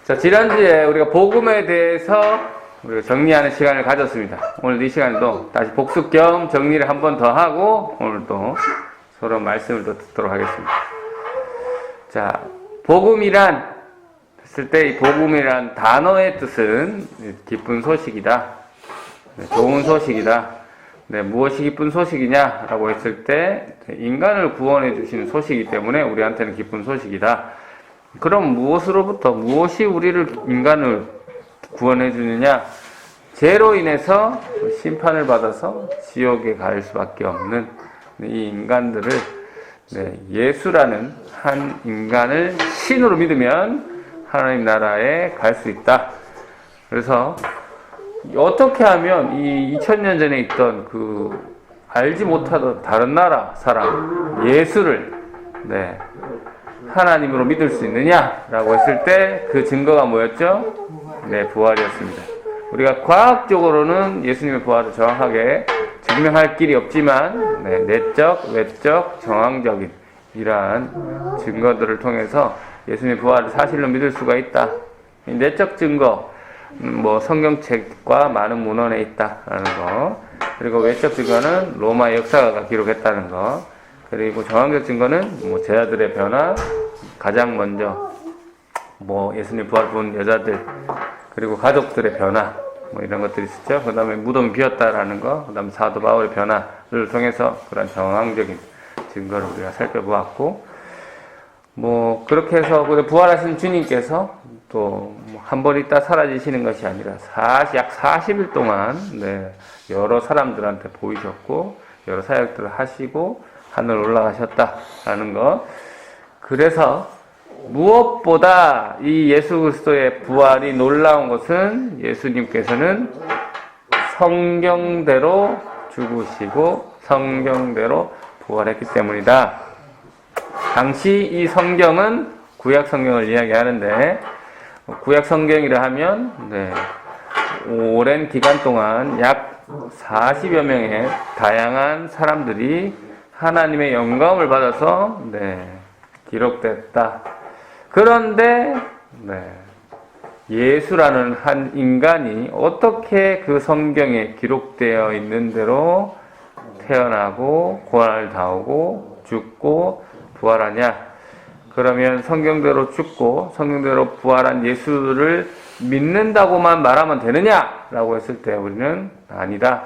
자, 지난주에 우리가 복음에 대해서 우리가 정리하는 시간을 가졌습니다. 오늘 이 시간에도 다시 복습 겸 정리를 한 번 더 하고 오늘 또 서로 말씀을 또 듣도록 하겠습니다. 자, 복음이란 했을 때 이 복음이란 단어의 뜻은 기쁜 소식이다. 좋은 소식이다. 무엇이 기쁜 소식이냐라고 했을 때 인간을 구원해 주시는 소식이기 때문에 우리한테는 기쁜 소식이다. 그럼 무엇이 우리를 인간을 구원해 주느냐? 죄로 인해서 심판을 받아서 지옥에 갈 수밖에 없는 이 인간들을 예수라는 한 인간을 신으로 믿으면 하나님 나라에 갈 수 있다. 그래서 어떻게 하면 이 2000년 전에 있던 그 알지 못하던 다른 나라 사람 예수를 하나님으로 믿을 수 있느냐라고 했을 때 그 증거가 뭐였죠? 부활이었습니다. 우리가 과학적으로는 예수님의 부활을 정확하게 증명할 길이 없지만 내적, 외적, 정황적인 이러한 증거들을 통해서 예수님의 부활을 사실로 믿을 수가 있다. 내적 증거, 성경책과 많은 문헌에 있다라는 거, 그리고 외적 증거는 로마 역사가가 기록했다는 거, 그리고 정황적 증거는 제자들의 변화, 가장 먼저 예수님 부활 본 여자들, 그리고 가족들의 변화, 이런 것들이 있었죠. 그 다음에 무덤이 비었다라는 거, 그 다음에 사도 바울의 변화를 통해서 그런 정황적인 증거를 우리가 살펴보았고, 그렇게 해서 부활하신 주님께서 또 한 번 있다 사라지시는 것이 아니라 약 40일 동안 여러 사람들한테 보이셨고 여러 사역들을 하시고 하늘 올라가셨다라는 것. 그래서 무엇보다 이 예수 그리스도의 부활이 놀라운 것은 예수님께서는 성경대로 죽으시고 성경대로 부활했기 때문이다. 당시 이 성경은 구약 성경을 이야기하는데, 구약 성경이라 하면 오랜 기간 동안 약 40여 명의 다양한 사람들이 하나님의 영감을 받아서 기록됐다. 그런데 예수라는 한 인간이 어떻게 그 성경에 기록되어 있는 대로 태어나고 고난을 당하고 죽고 부활하냐? 그러면 성경대로 죽고 성경대로 부활한 예수를 믿는다고만 말하면 되느냐라고 했을 때 우리는 아니다.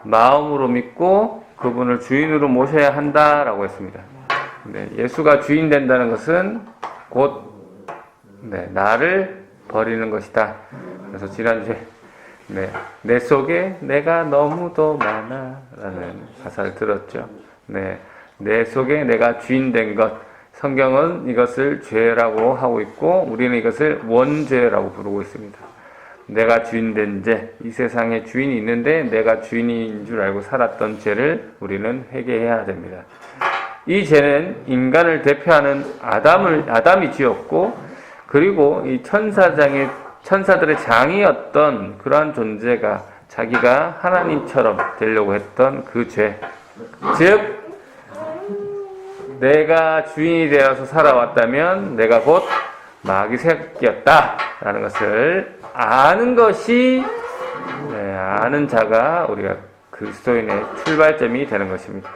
마음으로 믿고 그분을 주인으로 모셔야 한다라고 했습니다. 예수가 주인 된다는 것은 곧 나를 버리는 것이다. 그래서 지난주에 내 속에 내가 너무도 많아 라는 가사를 들었죠. 내 속에 내가 주인 된 것, 성경은 이것을 죄라고 하고 있고 우리는 이것을 원죄라고 부르고 있습니다. 내가 주인 된 죄, 이 세상에 주인이 있는데 내가 주인인 줄 알고 살았던 죄를 우리는 회개해야 됩니다. 이 죄는 인간을 대표하는 아담이 지었고, 그리고 이 천사들의 장이었던 그러한 존재가 자기가 하나님처럼 되려고 했던 그 죄, 즉 내가 주인이 되어서 살아왔다면 내가 곧 마귀 새끼였다라는 것을 아는 것이 아는 자가 우리가 그리스도인의 출발점이 되는 것입니다.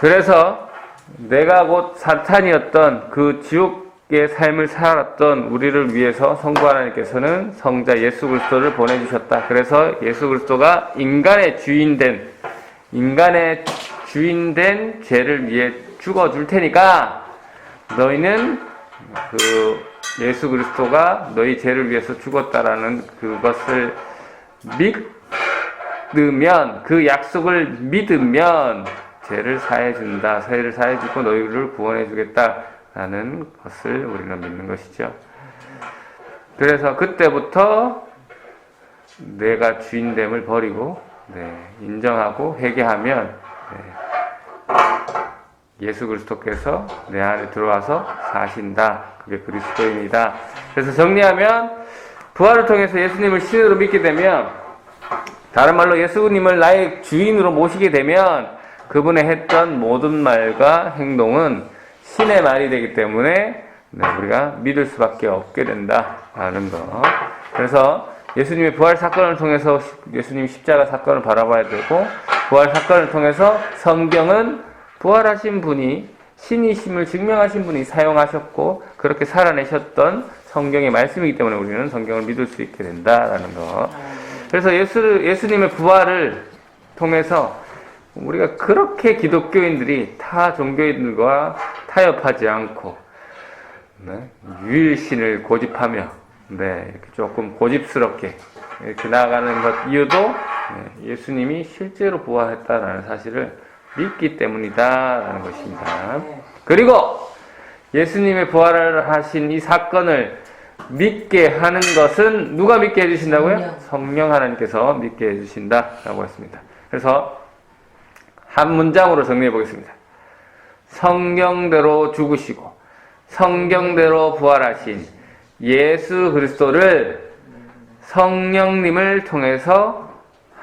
그래서 내가 곧 사탄이었던 그 지옥의 삶을 살았던 우리를 위해서 성부 하나님께서는 성자 예수 그리스도를 보내주셨다. 그래서 예수 그리스도가 인간의 주인 된 죄를 위해 죽어줄 테니까 너희는 그 예수 그리스도가 너희 죄를 위해서 죽었다라는 그것을 믿으면, 그 약속을 믿으면 죄를 사해준다. 죄를 사해주고 너희를 구원해주겠다라는 것을 우리는 믿는 것이죠. 그래서 그때부터 내가 주인됨을 버리고 인정하고 회개하면 예수 그리스도께서 내 안에 들어와서 사신다. 그게 그리스도인이다. 그래서 정리하면 부활을 통해서 예수님을 신으로 믿게 되면, 다른 말로 예수님을 나의 주인으로 모시게 되면 그분의 했던 모든 말과 행동은 신의 말이 되기 때문에 네, 우리가 믿을 수밖에 없게 된다라는 거. 그래서 예수님의 부활 사건을 통해서 예수님 십자가 사건을 바라봐야 되고, 부활 사건을 통해서 성경은 부활하신 분이 신이심을 증명하신 분이 사용하셨고 그렇게 살아내셨던 성경의 말씀이기 때문에 우리는 성경을 믿을 수 있게 된다라는 거. 그래서 예수님의 부활을 통해서 우리가 그렇게 기독교인들이 타 종교인들과 타협하지 않고, 네, 유일신을 고집하며, 네, 이렇게 조금 고집스럽게 이렇게 나아가는 것 이유도, 네, 예수님이 실제로 부활했다라는 사실을 믿기 때문이다라는 것입니다. 그리고 예수님의 부활을 하신 이 사건을 믿게 하는 것은 누가 믿게 해주신다고요? 성령 하나님께서 믿게 해주신다라고 했습니다. 그래서 한 문장으로 정리해 보겠습니다. 성경대로 죽으시고 성경대로 부활하신 예수 그리스도를 성령님을 통해서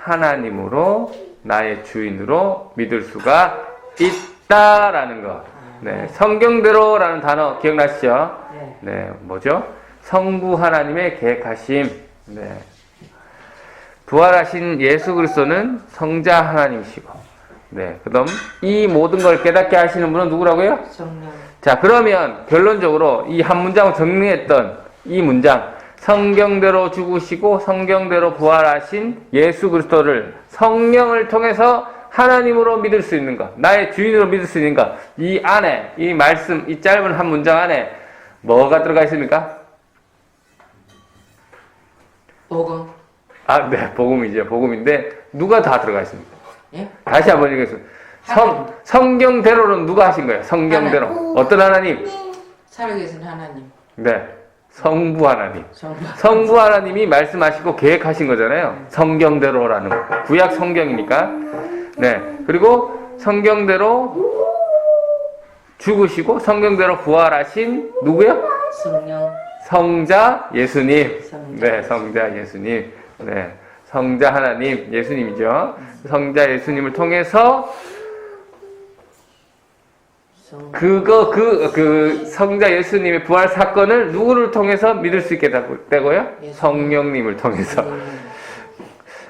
하나님으로 나의 주인으로 믿을 수가 있다라는 것. 네, 성경대로라는 단어 기억나시죠? 네, 뭐죠? 성부 하나님의 계획하심. 네. 부활하신 예수 그리스도는 성자 하나님이시고, 네, 그다음 이 모든 걸 깨닫게 하시는 분은 누구라고요? 성령. 자, 그러면 결론적으로 이 한 문장을 정리했던 이 문장, 성경대로 죽으시고 성경대로 부활하신 예수 그리스도를 성령을 통해서 하나님으로 믿을 수 있는 것, 나의 주인으로 믿을 수 있는 것, 이 안에, 이 말씀, 이 짧은 한 문장 안에 뭐가 들어가 있습니까? 복음. 아, 네, 복음이죠. 복음인데 누가 다 들어가 있습니까? 예? 다시 한번 읽겠습니다. 성경대로는 누가 하신 거예요? 성경대로. 하나님. 어떤 하나님? 살아계신 하나님. 네, 성부 하나님. 성부. 성부 하나님이 말씀하시고 계획하신 거잖아요. 성경대로라는 거. 구약 성경이니까. 네, 그리고 성경대로 죽으시고 성경대로 부활하신 누구요? 성령. 성자 예수님. 성자. 네, 성자 예수님. 네, 성자 하나님 예수님이죠. 성자 예수님을 통해서 그 성자 예수님의 부활 사건을 누구를 통해서 믿을 수 있게 되고요? 성령님을 통해서.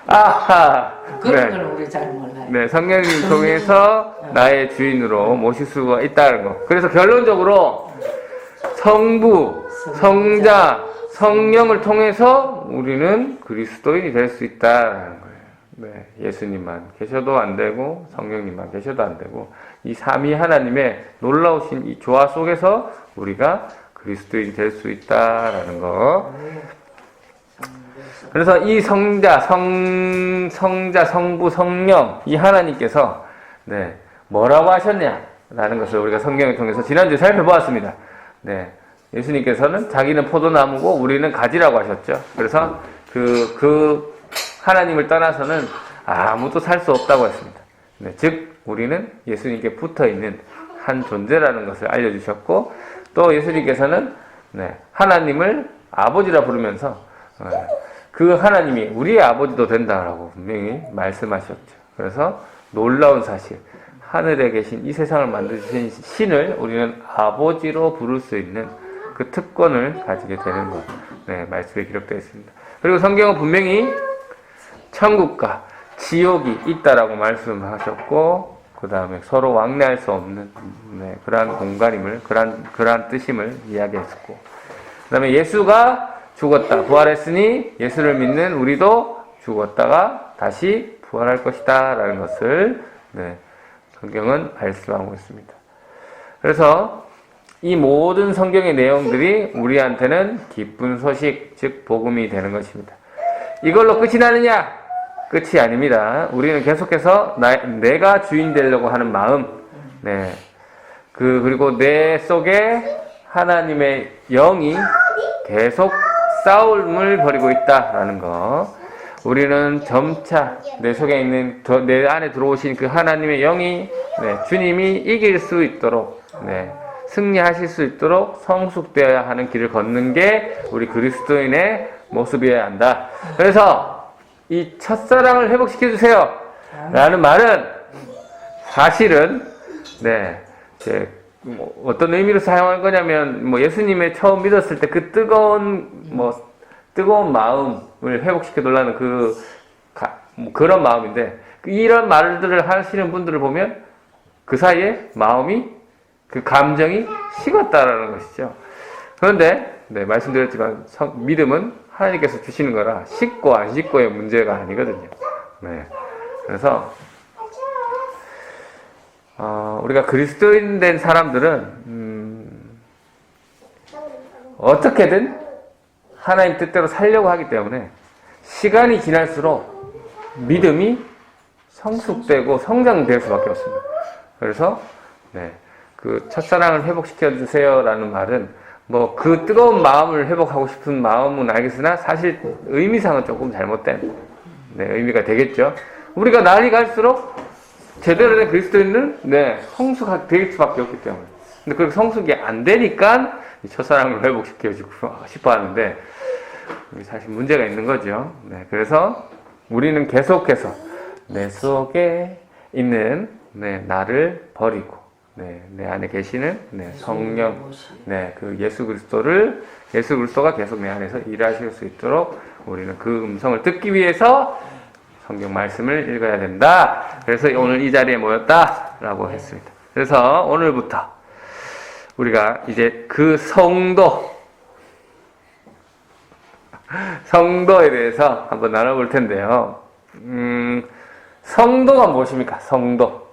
아하. 그런 걸 우리 잘 몰라요. 네, 성령님을 통해서 나의 주인으로 모실 수가 있다는 거. 그래서 결론적으로 성부, 성자, 성령을 통해서 우리는 그리스도인이 될 수 있다는 거예요. 네, 예수님만 계셔도 안 되고 성령님만 계셔도 안 되고 이 삼위 하나님의 놀라우신 이 조화 속에서 우리가 그리스도인이 될 수 있다라는 거. 그래서 이 성자, 성부, 성령 이 하나님께서 네, 뭐라고 하셨냐라는 것을 우리가 성경을 통해서 지난주에 살펴보았습니다. 네, 예수님께서는 자기는 포도나무고 우리는 가지라고 하셨죠. 그래서 그 하나님을 떠나서는 아무도 살 수 없다고 했습니다. 네, 즉 우리는 예수님께 붙어있는 한 존재라는 것을 알려주셨고, 또 예수님께서는 네, 하나님을 아버지라 부르면서 그 하나님이 우리의 아버지도 된다라고 분명히 말씀하셨죠. 그래서 놀라운 사실, 하늘에 계신 이 세상을 만드신 신을 우리는 아버지로 부를 수 있는 그 특권을 가지게 되는 것. 네, 말씀에 기록되어 있습니다. 그리고 성경은 분명히 천국과 지옥이 있다라고 말씀하셨고, 그 다음에 서로 왕래할 수 없는 네, 그러한 공간임을, 그러한 뜻임을 이야기했었고, 그 다음에 예수가 죽었다, 부활했으니 예수를 믿는 우리도 죽었다가 다시 부활할 것이다 라는 것을 네, 성경은 말씀하고 있습니다. 그래서 이 모든 성경의 내용들이 우리한테는 기쁜 소식, 즉 복음이 되는 것입니다. 이걸로 끝이 나느냐? 끝이 아닙니다. 우리는 계속해서 내가 주인 되려고 하는 마음, 네, 그리고 내 속에 하나님의 영이 계속 싸움을 벌이고 있다라는 거. 우리는 점차 내 속에 있는 내 안에 들어오신 그 하나님의 영이 네, 주님이 이길 수 있도록 네, 승리하실 수 있도록 성숙되어야 하는 길을 걷는 게 우리 그리스도인의 모습이어야 한다. 그래서 이 첫사랑을 회복시켜 주세요 라는 말은 사실은 네, 뭐 어떤 의미로 사용할 거냐면 뭐 예수님의 처음 믿었을 때 그 뜨거운 마음을 회복시켜 달라는 뭐 그런 마음인데 이런 말들을 하시는 분들을 보면 그 사이에 마음이 그 감정이 식었다라는 것이죠. 그런데 말씀드렸지만 믿음은 하나님께서 주시는 거라 식고 안 식고의 문제가 아니거든요. 네. 그래서 우리가 그리스도인 된 사람들은 어떻게든 하나님 뜻대로 살려고 하기 때문에 시간이 지날수록 믿음이 성숙되고 성장될 수밖에 없습니다. 그래서 그 첫사랑을 회복시켜 주세요라는 말은 뭐 그 뜨거운 마음을 회복하고 싶은 마음은 알겠으나 사실 의미상은 조금 잘못된 의미가 되겠죠. 우리가 날이 갈수록 제대로 된 그리스도인은 성숙하게 될 수밖에 없기 때문에. 근데 그렇게 성숙이 안 되니까 첫사랑을 회복시켜 주고 싶어 하는데 사실 문제가 있는 거죠. 그래서 우리는 계속해서 내 속에 있는 나를 버리고 내 안에 계시는 성령, 그 예수 그리스도가 계속 내 안에서 일하실 수 있도록 우리는 그 음성을 듣기 위해서 성경 말씀을 읽어야 된다. 그래서 오늘 이 자리에 모였다라고 했습니다. 그래서 오늘부터 우리가 이제 그 성도에 대해서 한번 나눠볼 텐데요. 성도가 무엇입니까? 성도.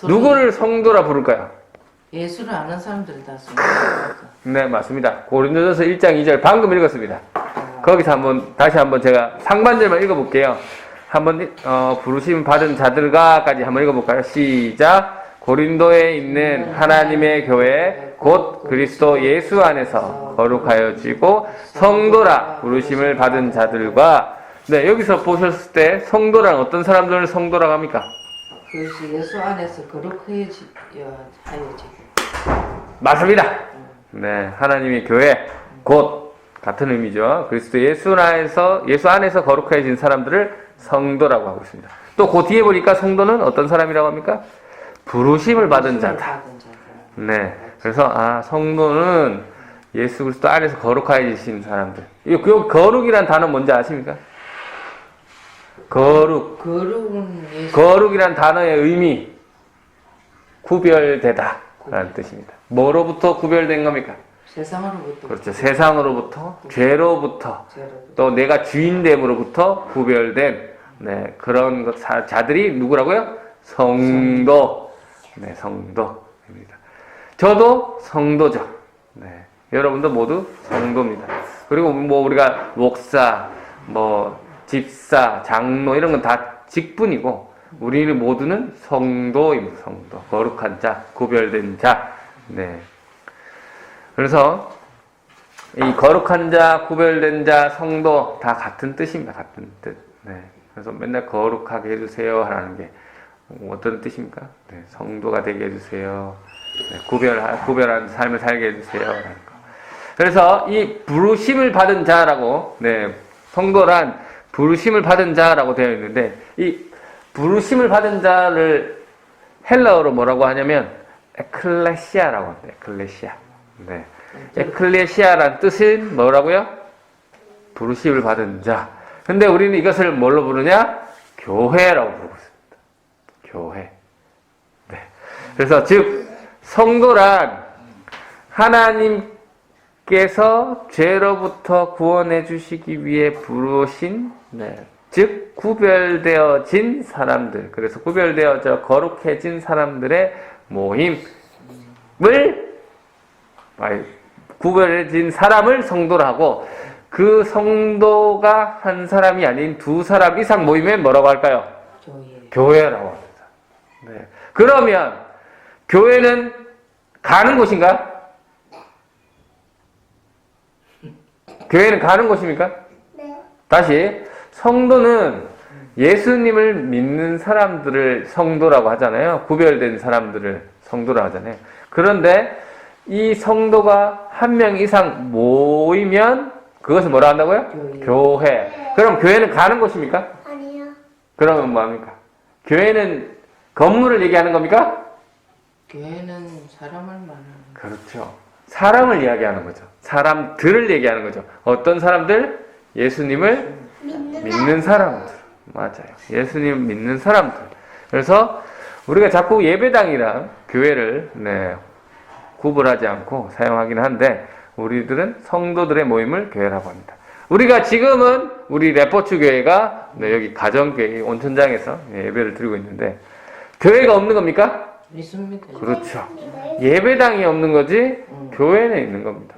누구를 성도라 부를까요? 예수를 아는 사람들이 다 성도. 네, 맞습니다. 고린도전서 1장 2절 방금 읽었습니다. 거기서 다시 한번 제가 상반절만 읽어볼게요. 한번 부르심 받은 자들과까지 한번 읽어볼까요? 시작. 고린도에 있는 하나님의 교회 곧 그리스도 예수 안에서 거룩하여지고 성도라 부르심을 받은 자들과 여기서 보셨을 때 성도란 어떤 사람들을 성도라고 합니까? 그것이 예수 안에서 거룩하여지고 맞습니다. 하나님의 교회 곧 같은 의미죠. 그리스도 예수 안에서 거룩해진 사람들을 성도라고 하고 있습니다. 또 그 뒤에 보니까 성도는 어떤 사람이라고 합니까? 부르심을 받은 자다. 그래서 성도는 예수 그리스도 안에서 거룩해지신 사람들. 이 거룩이란 단어 뭔지 아십니까? 거룩이란 단어의 의미 구별되다 라는 뜻입니다. 뭐로부터 구별된 겁니까? 세상으로부터. 그렇죠. 세상으로부터, 죄로부터, 또 내가 주인됨으로부터 구별된 그런 자들이 누구라고요? 성도. 성도입니다. 저도 성도죠. 여러분도 모두 성도입니다. 그리고 우리가 목사, 집사, 장로 이런 건 다 직분이고 우리는 모두는 성도입니다. 성도. 거룩한 자, 구별된 자. 그래서 이 거룩한 자, 구별된 자, 성도 다 같은 뜻입니다. 같은 뜻. 그래서 맨날 거룩하게 해주세요 하라는 게 어떤 뜻입니까? 성도가 되게 해주세요. 구별한 삶을 살게 해주세요 라는 거. 그래서 이 부르심을 받은 자라고 성도란 부르심을 받은 자라고 되어 있는데 이 부르심을 받은 자를 헬라어로 뭐라고 하냐면 에클레시아라고 합니다. 에클레시아. 에클레시아란 뜻은 뭐라고요? 부르심을 받은 자. 근데 우리는 이것을 뭘로 부르냐? 교회라고 부르고 있습니다. 교회. 그래서 즉 성도란 하나님께서 죄로부터 구원해 주시기 위해 부르신 즉 구별되어진 사람들, 그래서 구별되어져 거룩해진 사람들의 모임을 구별해진 사람을 성도로 하고 그 성도가 한 사람이 아닌 두 사람 이상 모이면 뭐라고 할까요? 교회라고 합니다. 그러면 교회는 가는 곳인가? 교회는 가는 곳입니까? 다시 성도는 예수님을 믿는 사람들을 성도라고 하잖아요. 구별된 사람들을 성도라고 하잖아요. 그런데 이 성도가 한 명 이상 모이면 그것을 뭐라 한다고요? 교회. 그럼 교회는 가는 곳입니까? 아니요. 그러면 뭐합니까? 교회는 건물을 얘기하는 겁니까? 교회는 사람을 말하는. 그렇죠. 사람을 이야기하는 거죠. 사람들을 얘기하는 거죠. 어떤 사람들? 예수님을 믿는 사람들. 맞아요. 예수님 믿는 사람들. 그래서 우리가 자꾸 예배당이랑 교회를 구분하지 않고 사용하긴 한데 우리들은 성도들의 모임을 교회라고 합니다. 우리가 지금은 우리 레포츠 교회가 여기 가정교회 온천장에서 예배를 드리고 있는데 교회가 없는 겁니까? 있습니다. 그렇죠. 예배당이 없는 거지 교회는 있는 겁니다.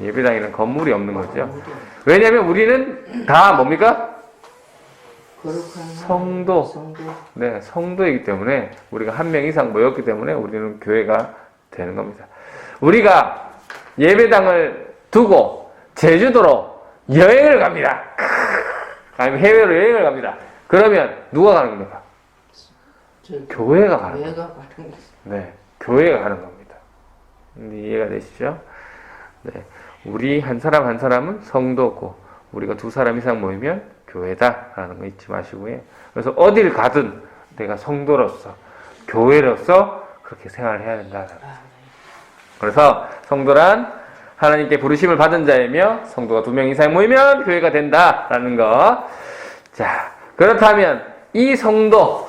예배당이란 건물이 없는 거죠. 왜냐하면 우리는 다 뭡니까? 거룩한 성도. 네, 성도이기 때문에 우리가 한 명 이상 모였기 때문에 우리는 교회가 되는 겁니다. 우리가 예배당을 두고 제주도로 여행을 갑니다. 아니면 해외로 여행을 갑니다. 그러면 누가 가는 겁니까? 교회가 가는 겁니다. 네, 교회가 가는 겁니다. 이해가 되시죠? 네, 우리 한 사람 한 사람은 성도고 우리가 두 사람 이상 모이면 교회다라는 거 잊지 마시고요. 그래서 어딜 가든 내가 성도로서 교회로서 그렇게 생활을 해야 된다. 그래서 성도란 하나님께 부르심을 받은 자이며 성도가 2명 이상 모이면 교회가 된다라는 거. 자, 그렇다면 이 성도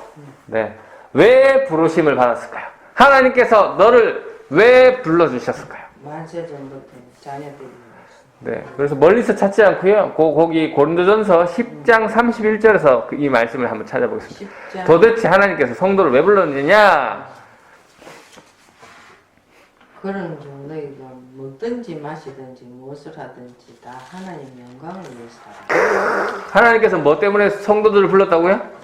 왜 부르심을 받았을까요? 하나님께서 너를 왜 불러주셨을까요? 만세 전부터 자녀들이 네, 그래서 멀리서 찾지 않고요. 거기 고린도전서 10장 31절에서 이 말씀을 한번 찾아보겠습니다. 10장. 도대체 하나님께서 성도를 왜 불렀느냐? 그런 중 너희가 먹든지 마시든지 무엇을 하든지 다 하나님 영광을 위해서 하라. 하나님께서 뭐 때문에 성도들을 불렀다고요?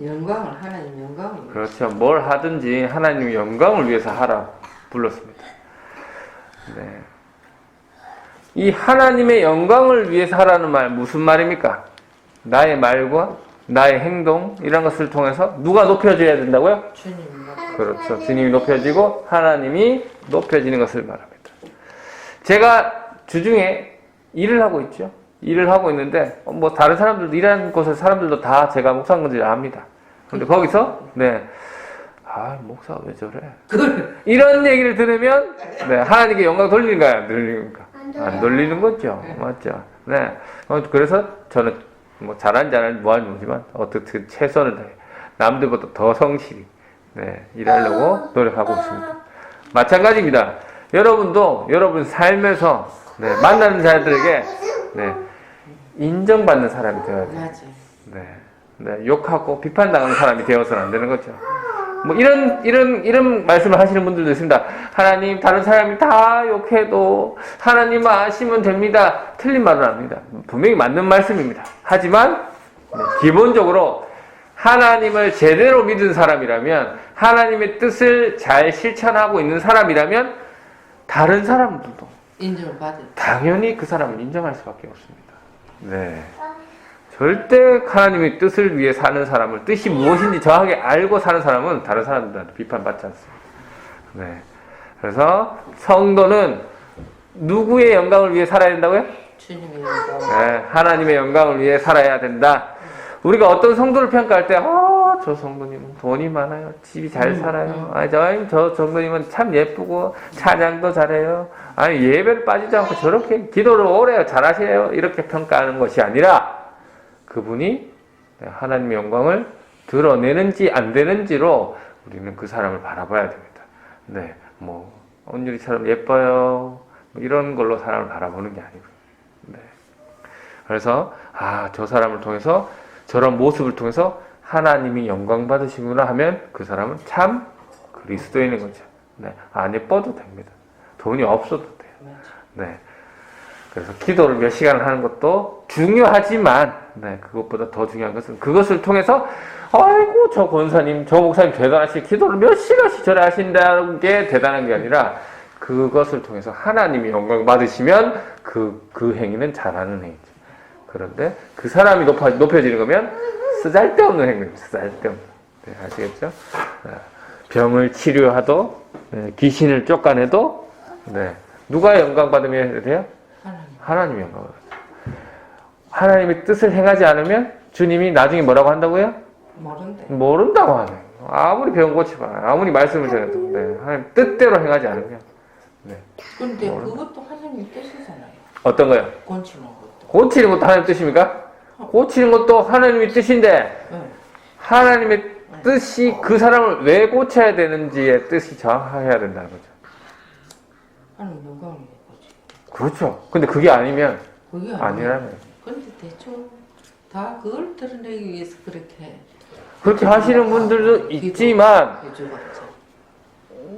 영광을 하나님 영광을 위해서. 그렇죠. 뭘 하든지 하나님의 영광을 위해서 하라 불렀습니다. 네. 이 하나님의 영광을 위해서 하라는 말 무슨 말입니까? 나의 말과 나의 행동 이런 것을 통해서 누가 높여져야 된다고요? 주님 그렇죠. 주님이 높여지고 하나님이 높여지는 것을 말합니다. 제가 주중에 일을 하고 있죠. 일을 하고 있는데 뭐 다른 사람들도 일하는 곳에 사람들도 다 제가 목사인 건지 압니다. 그런데 거기서 목사가 왜 저래? 이런 얘기를 들으면 하나님께 영광 돌리는 거야, 안 돌리는가? 안 돌리는 거죠. 맞죠? 네. 그래서 저는 뭐 잘하는지 안 하는지 뭐하는지 모르지만 어떻게 최선을 다해 남들보다 더 성실히 일하려고 노력하고 있습니다. 마찬가지입니다. 여러분도 여러분 삶에서 만나는 자들에게 인정받는 사람이 되어야 돼요. 욕하고 비판당하는 사람이 되어서는 안 되는 거죠. 뭐 이런 말씀을 하시는 분들도 있습니다. 하나님 다른 사람이 다 욕해도 하나님 아시면 됩니다. 틀린 말은 아닙니다. 분명히 맞는 말씀입니다. 하지만 기본적으로 하나님을 제대로 믿은 사람이라면 하나님의 뜻을 잘 실천하고 있는 사람이라면 다른 사람들도 인정을 받을 당연히 그 사람을 인정할 수밖에 없습니다. 네. 절대 하나님의 뜻을 위해 사는 사람을 뜻이 무엇인지 정확하게 알고 사는 사람은 다른 사람들한테 비판받지 않습니다. 네. 그래서 성도는 누구의 영광을 위해 살아야 된다고요? 주님의 영광. 네. 하나님의 영광을 위해 살아야 된다. 우리가 어떤 성도를 평가할 때 저 성도님은 돈이 많아요. 집이 잘 살아요. 저 성도님은 참 예쁘고 찬양도 잘해요. 예배를 빠지지 않고 저렇게 기도를 오래 잘하세요. 이렇게 평가하는 것이 아니라 그분이 하나님의 영광을 드러내는지 안 되는지로 우리는 그 사람을 바라봐야 됩니다. 네, 뭐 온유리처럼 예뻐요. 뭐 이런 걸로 사람을 바라보는 게 아니고요. 네. 그래서 저 사람을 통해서 저런 모습을 통해서 하나님이 영광 받으시구나 하면 그 사람은 참 그리스도인인 거죠. 네, 안 예뻐도 됩니다. 돈이 없어도 돼요. 네. 그래서 기도를 몇 시간을 하는 것도 중요하지만 그것보다 더 중요한 것은 그것을 통해서 아이고 저 권사님 저 목사님 대단하시 기도를 몇 시간씩 저래 하신다는 게 대단한 게 아니라 그것을 통해서 하나님이 영광 받으시면 그 행위는 잘하는 행위죠. 그런데 그 사람이 높여지는 거면 쓰잘데없는 행위입니다. 쓰잘데없는. 네, 아시겠죠? 병을 치료하도 귀신을 쫓아내도 누가 영광 받으면 돼요? 하나님이 영광을 받아요. 하나님의 뜻을 행하지 않으면 주님이 나중에 뭐라고 한다고요? 모른대. 모른다고 하네요. 아무리 배운 고치봐, 아무리 말씀을 전해도, 네, 하나님 뜻대로 행하지 않으면, 네. 근데 그것도 하나님 뜻이잖아요. 어떤 거요? 고치는 것도. 고치는 것도 하나님 뜻입니까? 고치는 것도 하나님의 뜻인데, 응. 하나님의 뜻이 그 사람을 왜 고쳐야 되는지의 뜻이 정확해야 된다는 거죠. 하나님 영광을 고치. 그렇죠. 근데 그게 아니면, 그게 아니라면. 근데 대충 다 그걸 드러내기 위해서 그렇게 하시는 분들도 있지만, 해주겠죠.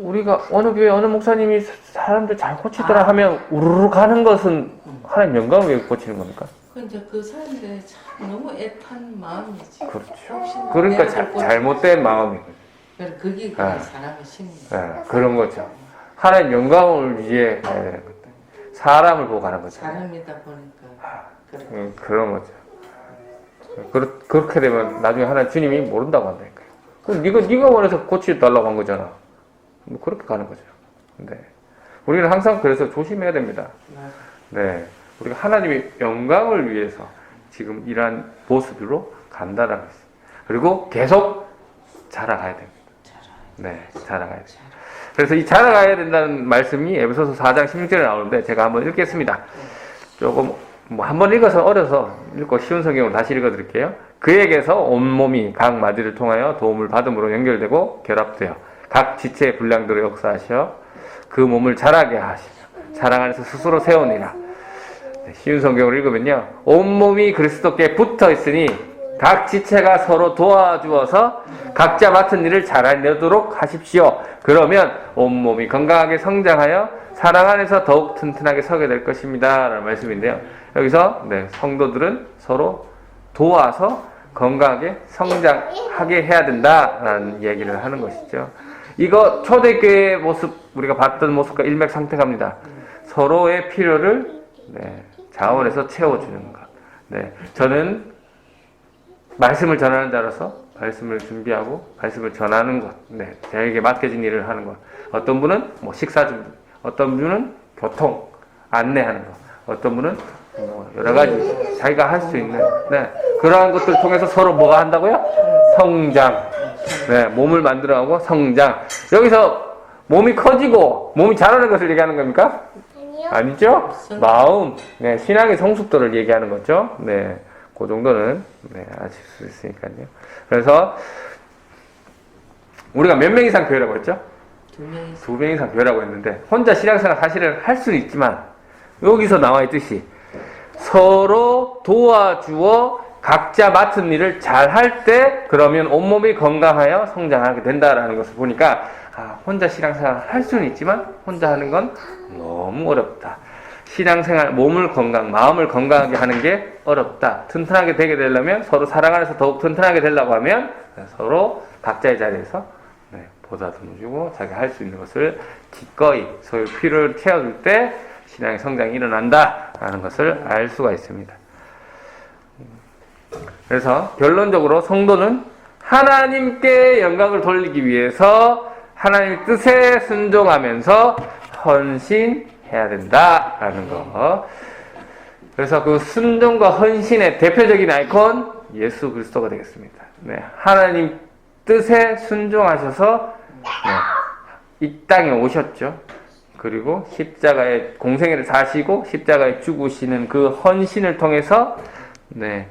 우리가 어느 교회 어느 목사님이 사람들 잘 고치더라 하면 우르르 가는 것은 하나님 영광을 위해 고치는 겁니까? 근데 그 사람들이 참 너무 애탄 마음이지. 그렇죠. 그러니까 잘못된 마음인 거죠. 그게 아. 사람의 심리. 네, 그런 거죠. 하나님 영광을 위해 가야 되는 것들. 사람을 보고 가는 거죠. 사람이다 보니까 그래. 그런 거죠. 그렇게 되면 나중에 하나님 주님이 모른다고 한다니까요. 그럼 네가 원해서 고치달라고 한 거잖아. 뭐 그렇게 가는 거죠. 네. 우리는 항상 그래서 조심해야 됩니다. 네. 우리가 하나님의 영광을 위해서 지금 이러한 모습으로 간다라는 것이. 그리고 계속 자라가야 됩니다. 네, 자라가야 돼요. 그래서 이 자라가야 된다는 말씀이 에베소서 4장 16절에 나오는데 제가 한번 읽겠습니다. 조금 뭐 한번 읽어서 어려서 읽고 쉬운 성경으로 다시 읽어드릴게요. 그에게서 온몸이 각 마디를 통하여 도움을 받음으로 연결되고 결합되어 각 지체의 분량대로 역사하셔 그 몸을 자라게 하시며 사랑 안에서 스스로 세우니라. 네, 쉬운 성경을 읽으면요. 온몸이 그리스도께 붙어 있으니 각 지체가 서로 도와주어서 각자 맡은 일을 잘 해내도록 하십시오. 그러면 온몸이 건강하게 성장하여 사랑 안에서 더욱 튼튼하게 서게 될 것입니다. 라는 말씀인데요. 여기서 네, 성도들은 서로 도와서 건강하게 성장하게 해야 된다라는 얘기를 하는 것이죠. 이거 초대교회의 모습, 우리가 봤던 모습과 일맥상통합니다. 서로의 필요를 네, 자원해서 채워주는 것. 네, 저는 말씀을 전하는 자로서 말씀을 준비하고 말씀을 전하는 것, 네, 저에게 맡겨진 일을 하는 것. 어떤 분은 뭐 식사 준비, 어떤 분은 교통 안내하는 것, 어떤 분은 여러 가지 자기가 할 수 있는 네, 그러한 것들 통해서 서로 뭐가 한다고요? 성장. 네, 몸을 만들어가고 성장. 여기서 몸이 커지고 몸이 자라는 것을 얘기하는 겁니까? 아니죠? 마음, 네, 신앙의 성숙도를 얘기하는 거죠. 네, 그 정도는 네, 아실 수 있으니까요. 그래서 우리가 몇 명 이상 교회라고 했죠? 2명 이상 교회라고 했는데 혼자 신앙생활 사실은 할 수는 있지만 여기서 나와 있듯이 서로 도와주어 각자 맡은 일을 잘 할 때 그러면 온몸이 건강하여 성장하게 된다라는 것을 보니까 혼자 신앙생활 할 수는 있지만 혼자 하는 건 너무 어렵다. 신앙생활, 몸을 건강, 마음을 건강하게 하는 게 어렵다. 튼튼하게 되게 되려면 서로 사랑 안에서 더욱 튼튼하게 되려고 하면 서로 각자의 자리에서 보다듬어 주고 자기 할 수 있는 것을 기꺼이 소유 필요를 채워줄 때 신앙의 성장이 일어난다라는 것을 알 수가 있습니다. 그래서 결론적으로 성도는 하나님께 영광을 돌리기 위해서 하나님의 뜻에 순종하면서 헌신해야 된다라는 거. 그래서 그 순종과 헌신의 대표적인 아이콘 예수 그리스도가 되겠습니다. 네, 하나님 뜻에 순종하셔서 네, 이 땅에 오셨죠. 그리고 십자가의 공생애를 사시고 십자가에 죽으시는 그 헌신을 통해서 네,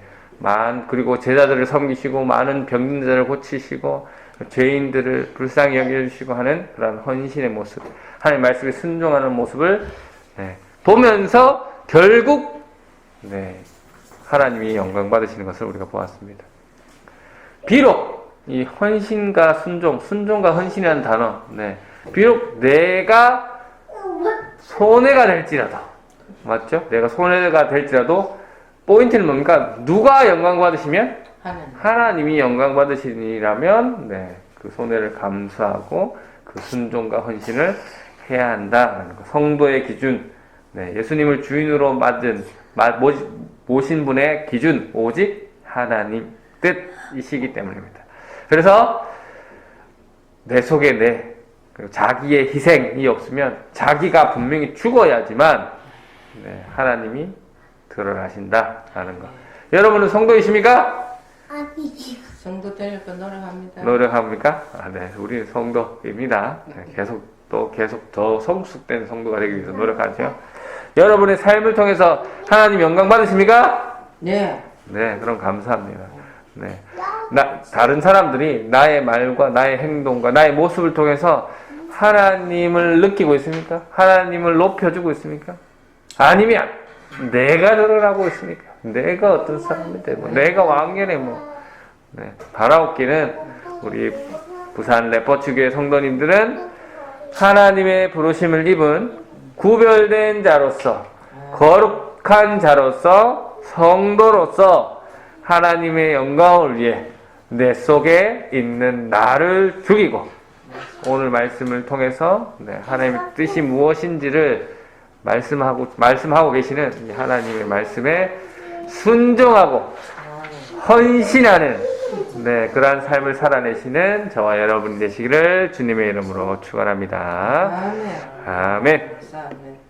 그리고 제자들을 섬기시고 많은 병든 자를 고치시고 죄인들을 불쌍히 여겨주시고 하는 그런 헌신의 모습, 하나님 말씀에 순종하는 모습을 네, 보면서 결국 네, 하나님이 영광 받으시는 것을 우리가 보았습니다. 비록 이 헌신과 순종과 헌신이라는 단어, 네, 비록 내가 손해가 될지라도, 맞죠? 내가 손해가 될지라도 포인트는 뭡니까? 누가 영광 받으시면? 하나님이 영광 받으시니라면 네, 그 손해를 감수하고 그 순종과 헌신을 해야 한다는 거. 성도의 기준, 네, 예수님을 주인으로 모신 분의 기준 오직 하나님 뜻이시기 때문입니다. 그래서 내 속에 자기의 희생이 없으면 자기가 분명히 죽어야지만 네, 하나님이 드러나신다라는 거. 여러분은 성도이십니까? 아니요. 성도 되려고 노력합니다. 노력합니까? 아, 네. 우리 성도입니다. 네, 계속 더 성숙된 성도가 되기 위해서 노력하죠. 여러분의 삶을 통해서 하나님 영광 받으십니까? 네. 네, 그럼 감사합니다. 네. 다른 사람들이 나의 말과 나의 행동과 나의 모습을 통해서 하나님을 느끼고 있습니까? 하나님을 높여주고 있습니까? 아니면 내가 드러나고 있습니까? 내가 어떤 사람인데, 내가 왕년에 네. 바라옵기는 우리 부산 레퍼츠교회 성도님들은 하나님의 부르심을 입은 구별된 자로서, 거룩한 자로서, 성도로서 하나님의 영광을 위해 내 속에 있는 나를 죽이고 오늘 말씀을 통해서 하나님의 뜻이 무엇인지를 말씀하고 계시는 하나님의 말씀에 순종하고 헌신하는 그러한 삶을 살아내시는 저와 여러분 되시기를 주님의 이름으로 축원합니다. 아멘. 아멘. 감사합니다.